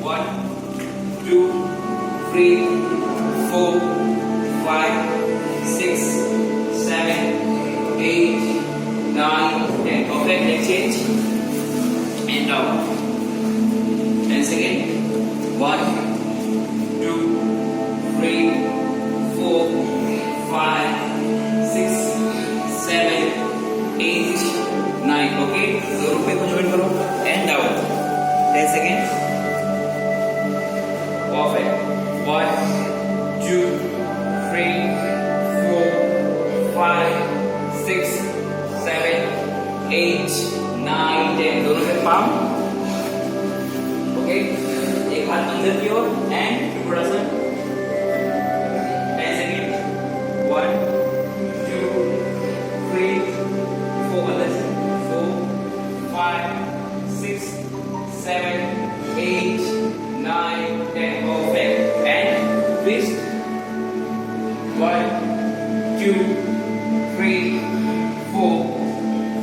1 2 3 4 5 6 7 8 9 10. Perfect. Let's change. And down. 10 seconds. 1 2 3 4 5 6 7 8 9. Okay. दो रुपए को ज्वाइन करो. And down. 10 seconds. Perfect. 1 2 3 4 5 6 7 8 9 10. दोनों से palm. Okay. एक हाथ अंदर की ओर and थोड़ा सा 10 seconds. 1 2 3 4 अंदर से 4 5 6 7 8 9 10. Perfect. And twist. 1 2 3 4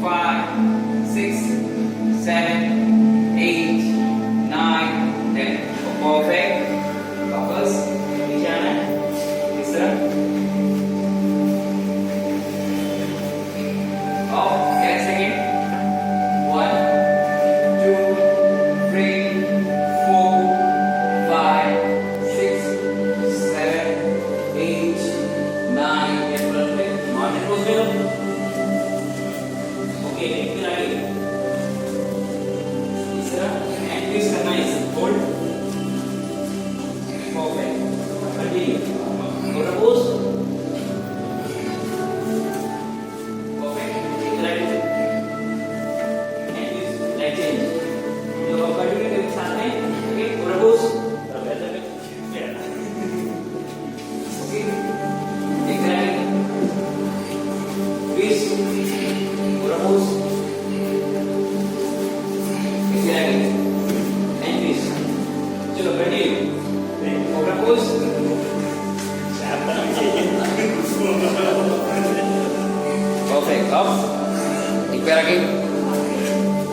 5 6 7 8 9 10. Perfect. वापस नीचे आना है. इस तरह. और 10 सेकेंड. 1 2 3 4 5 6 7 8 9 10. perfect. माउंटेन पोज में लो. ओके. फिर आगे इस तरह एंड ट्विस्ट करना है. Hold. perfect. continue. Cobra pose. perfect. इधर आगे एंड ट्विस्ट. Leg change. जो कंटिन्यू के साथ में. ओके. Cobra pose. ओके. इधर आगे twist. Cobra pose. इधर आगे एंड ट्विस्ट. चलो कंटिन्यू. Cobra pose. परफेक्ट. अब एक पैर आगे.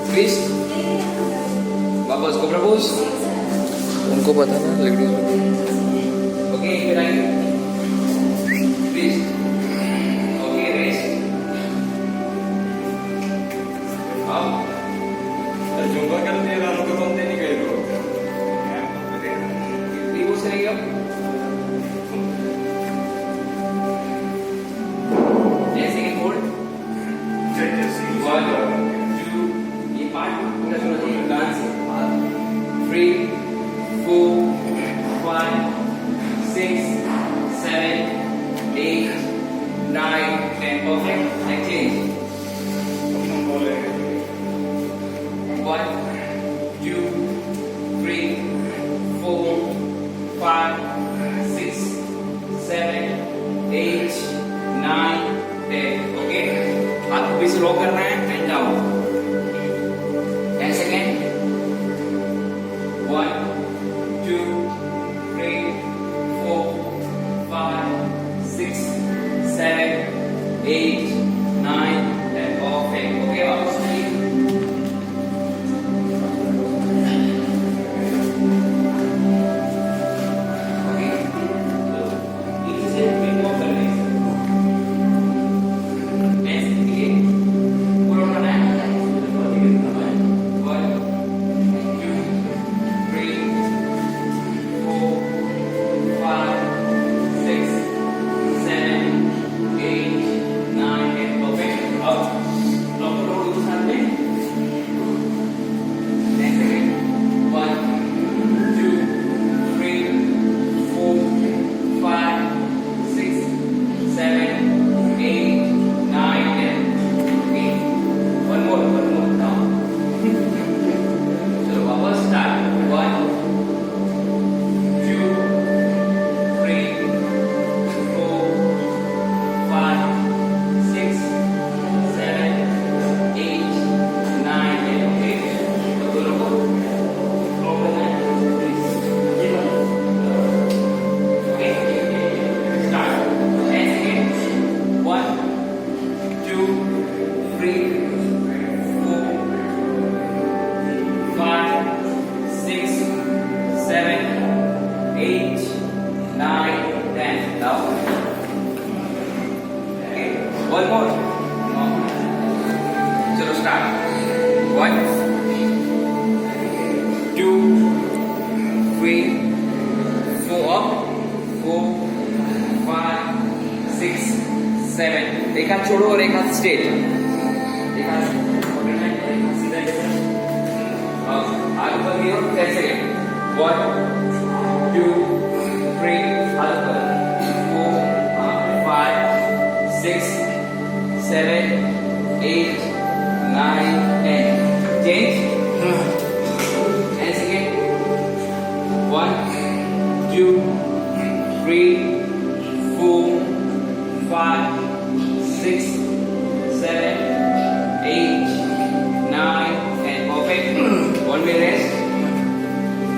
ट्विस्ट. वापस कोबरा पोज. उनको पता ना लेडीज को. ओके. एक पैर आगे. ट्विस्ट. ओके. रेस्ट. अब झुंबा करते हैं राम को बनते नहीं गए लोग. रिवर्स करेंगे अब. जैसे कि होल्ड. 1 2 ये पार्ट पूरा सुनो चाहिए. Dance 3 4 5 6 7 8 9 10. perfect. Next change. 1 2 3 4 5 6 7 8 9 10. Okay. हाथ को भी स्लो करना है. And down. 10 second. 1 2 3 4 5 6 7 8 9 One more. चलो start. 1, 2, 3, 4 up, 4, 5, 6, 7. एक हाथ छोड़ो और एक हाथ स्ट्रेट. एक हाथ पकड़ना है, एक हाथ सीधा लेना. आगे बढ़ गए हो 10 सेकेंड. 1, 2, 3, हाथ ऊपर. 4, 5, 6, 7, 8, 9, 10. Change. And second. 1, 2, 3,